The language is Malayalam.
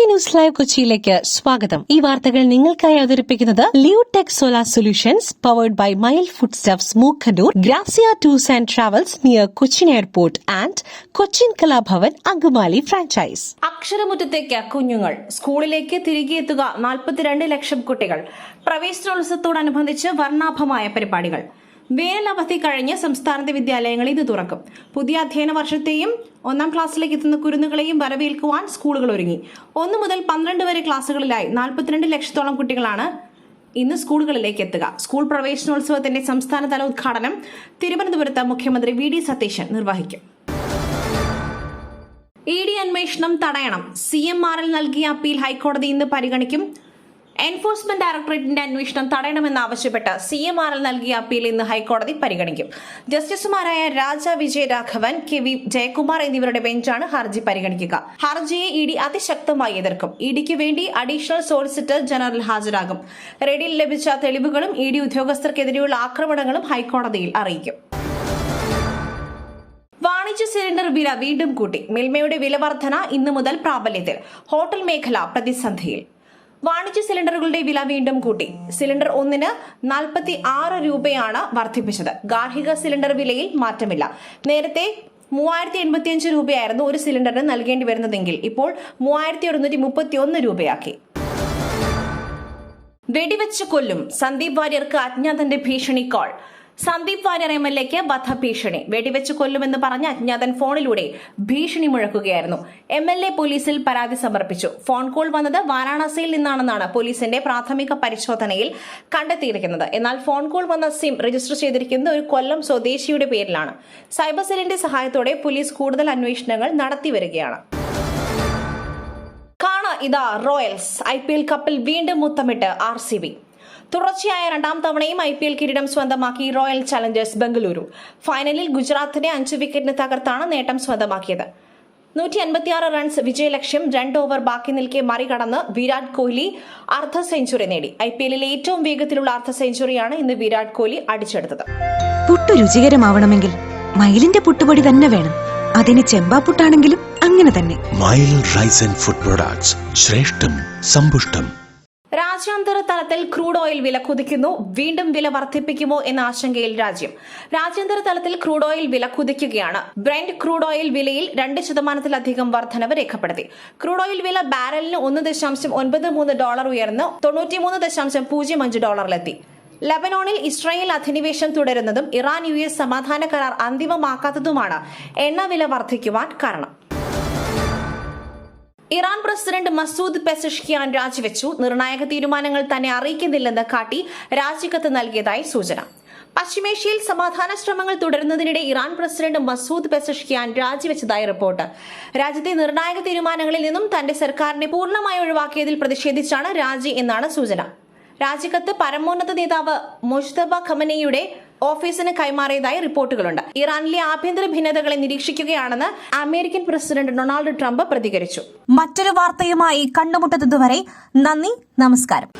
ന്യൂസ് ലൈവ് കൊച്ചിയിലേക്ക് സ്വാഗതം. ഈ വാർത്തകൾ നിങ്ങൾക്കായി അവതരിപ്പിക്കുന്നത് Leotech solar solutions powered by mile food stuffs Mookkannoor, Grazia tours and travels near Cochin airport and Cochin Kalabhavan Angamaly franchise. അക്ഷരമുറ്റത്തേക്ക് കുഞ്ഞുങ്ങൾ, സ്കൂളിലേക്ക് തിരികെ എത്തുക 42 ലക്ഷം കുട്ടികൾ. പ്രവേശനോത്സവത്തോടനുബന്ധിച്ച് വർണ്ണാഭമായ പരിപാടികൾ. വേനലവധി കഴിഞ്ഞ് സംസ്ഥാനത്തെ വിദ്യാലയങ്ങൾ ഇത് തുറക്കും. പുതിയ അധ്യയന വർഷത്തെയും 1ാം ക്ലാസ്സിലേക്ക് എത്തുന്ന കുരുന്നുകളെയും വരവേൽക്കുവാൻ സ്കൂളുകൾ ഒരുങ്ങി. 1 മുതൽ 12 വരെ ക്ലാസുകളിലായി 42 ലക്ഷത്തോളം കുട്ടികളാണ് ഇന്ന് സ്കൂളുകളിലേക്ക് എത്തുക. സ്കൂൾ പ്രവേശനോത്സവത്തിന്റെ സംസ്ഥാനതല ഉദ്ഘാടനം തിരുവനന്തപുരത്ത് മുഖ്യമന്ത്രി വി.ഡി. സതീശൻ നിർവഹിക്കും. ഇ.ഡി. അന്വേഷണം തടയണം. CMRL നൽകിയ അപ്പീൽ ഹൈക്കോടതി ഇന്ന് പരിഗണിക്കും. എൻഫോഴ്സ്മെന്റ് ഡയറക്ടറേറ്റിന്റെ അന്വേഷണം തടയണമെന്നാവശ്യപ്പെട്ട് CMRL നൽകിയ അപ്പീൽ ഇന്ന് ഹൈക്കോടതി പരിഗണിക്കും. ജസ്റ്റിസുമാരായ രാജ വിജയരാഘവൻ, KV ജയകുമാർ എന്നിവരുടെ ബെഞ്ചാണ് ഹർജി പരിഗണിക്കുക. ഹർജിയെ ഇ.ഡി. അതിശക്തമായി എതിർക്കും. ഇ.ഡിക്ക് വേണ്ടി അഡീഷണൽ സോളിസിറ്റർ ജനറൽ ഹാജരാകും. റെയ്ഡിൽ ലഭിച്ച തെളിവുകളും ഇ.ഡി. ഉദ്യോഗസ്ഥർക്കെതിരെയുള്ള ആക്രമണങ്ങളും ഹൈക്കോടതിയിൽ അറിയിക്കും. വാണിജ്യ സിലിണ്ടർ വില വീണ്ടും കൂട്ടി. മിൽമയുടെ വില വർധന ഇന്നു മുതൽ പ്രാബല്യത്തിൽ. ഹോട്ടൽ മേഖല പ്രതിസന്ധിയിൽ. വാണിജ്യ സിലിണ്ടറുകളുടെ വില വീണ്ടും കൂട്ടി. സിലിണ്ടർ ഒന്നിന് 46 രൂപയാണ് വർദ്ധിപ്പിച്ചത്. ഗാർഹിക സിലിണ്ടർ വിലയിൽ മാറ്റമില്ല. നേരത്തെ 3085 രൂപയായിരുന്നു ഒരു സിലിണ്ടറിന് നൽകേണ്ടി വരുന്നതെങ്കിൽ ഇപ്പോൾ 3131 രൂപയാക്കി. വെടിവെച്ച് കൊല്ലും. സന്ദീപ് വാര്യർക്ക് അജ്ഞാതന്റെ ഭീഷണി കോൾ. സന്ദീപ് വാര്യർ MLAക്ക് വധഭീഷണി. വെടിവെച്ച് കൊല്ലുമെന്ന് പറഞ്ഞ അജ്ഞാതൻ ഫോണിലൂടെ ഭീഷണി മുഴക്കുകയായിരുന്നു. MLA പോലീസിൽ പരാതി സമർപ്പിച്ചു. ഫോൺ കോൾ വന്നത് വാരാണസിയിൽ നിന്നാണെന്നാണ് പോലീസിന്റെ പ്രാഥമിക പരിശോധനയിൽ കണ്ടെത്തിയിരിക്കുന്നത്. എന്നാൽ ഫോൺ കോൾ വന്ന സിം രജിസ്റ്റർ ചെയ്തിരിക്കുന്നത് ഒരു കൊല്ലം സ്വദേശിയുടെ പേരിലാണ്. സൈബർ സെല്ലിന്റെ സഹായത്തോടെ പോലീസ് കൂടുതൽ അന്വേഷണങ്ങൾ നടത്തിവരികയാണ്. ഇതാ റോയൽസ്. IPL കപ്പിൽ വീണ്ടും മുത്തമിട്ട് RCB. തുടർച്ചയായ 2ാം തവണയും IPL കിരീടം സ്വന്തമാക്കി റോയൽ ചലഞ്ചേഴ്സ് ബംഗളൂരു. ഫൈനലിൽ ഗുജറാത്തിനെ 5 വിക്കറ്റിന് തകർത്താണ് നേട്ടം സ്വന്തമാക്കിയത്. 156 റൺസ് വിജയലക്ഷ്യം 2 ഓവർ ബാക്കി നിൽക്കെ മറികടന്ന് വിരാട് കോഹ്ലി അർദ്ധ സെഞ്ചുറി നേടി. IPLിലെ ഏറ്റവും വേഗത്തിലുള്ള അർദ്ധ സെഞ്ചുറിയാണ് ഇന്ന് വിരാട് കോഹ്ലി അടിച്ചെടുത്തത്. പുട്ടു രുചികരമാവണമെങ്കിൽ മയിലിന്റെ പുട്ടുപൊടി തന്നെ വേണം. അതിന് ചെമ്പാപ്പുട്ടാണെങ്കിലും അങ്ങനെ തന്നെ. മയിൽ റൈസ് ആൻഡ് ഫുഡ് പ്രൊഡക്ട്സ്, ശ്രേഷ്ഠം സമ്പുഷ്ടം. രാജ്യാന്തര തലത്തിൽ ക്രൂഡ് ഓയിൽ വില കുതിക്കുന്നു. വീണ്ടും വില വർദ്ധിപ്പിക്കുമോ എന്ന ആശങ്കയിൽ രാജ്യം. രാജ്യാന്തര തലത്തിൽ ക്രൂഡ് ഓയിൽ വില കുതിക്കുകയാണ്. ബ്രെന്റ് ക്രൂഡ് ഓയിൽ വിലയിൽ 2% വർധനവ് രേഖപ്പെടുത്തി. ക്രൂഡ് ഓയിൽ വില ബാരലിന് $1.93 ഉയർന്ന് $93.05 ലബനോണിൽ ഇസ്രായേൽ അധിനിവേശം തുടരുന്നതും ഇറാൻ US സമാധാന കരാർ അന്തിമമാക്കാത്തതുമാണ് എണ്ണവില വർദ്ധിക്കുവാൻ കാരണം. ഇറാൻ പ്രസിഡന്റ് മസൂദ് പെസഷ്കിയാൻ രാജിവെച്ചു. നിർണായക തീരുമാനങ്ങൾ തന്നെ അറിയിക്കുന്നില്ലെന്ന് കാട്ടി രാജിക്കത്ത് നൽകിയതായി സൂചന. പശ്ചിമേഷ്യയിൽ സമാധാന ശ്രമങ്ങൾ തുടരുന്നതിനിടെ ഇറാൻ പ്രസിഡന്റ് മസൂദ് പെസഷ്കിയാൻ രാജിവെച്ചതായി റിപ്പോർട്ട്. രാജ്യത്തെ നിർണായക തീരുമാനങ്ങളിൽ നിന്നും തന്റെ സർക്കാരിനെ പൂർണ്ണമായി ഒഴിവാക്കിയതിൽ പ്രതിഷേധിച്ചാണ് രാജി എന്നാണ് സൂചന. രാജിക്കത്ത് പരമോന്നത നേതാവ് മുജ്തബ ഖമനേയുടെ ഓഫീസിന് കൈമാറിയതായി റിപ്പോർട്ടുകളുണ്ട്. ഇറാനിലെ ആഭ്യന്തര ഭിന്നതകളെ നിരീക്ഷിക്കുകയാണെന്ന് അമേരിക്കൻ പ്രസിഡന്റ് ഡൊണാൾഡ് ട്രംപ് പ്രതികരിച്ചു. മറ്റൊരു വാർത്തയുമായി കണ്ടുമുട്ടുന്നതുവരെ നന്ദി, നമസ്കാരം.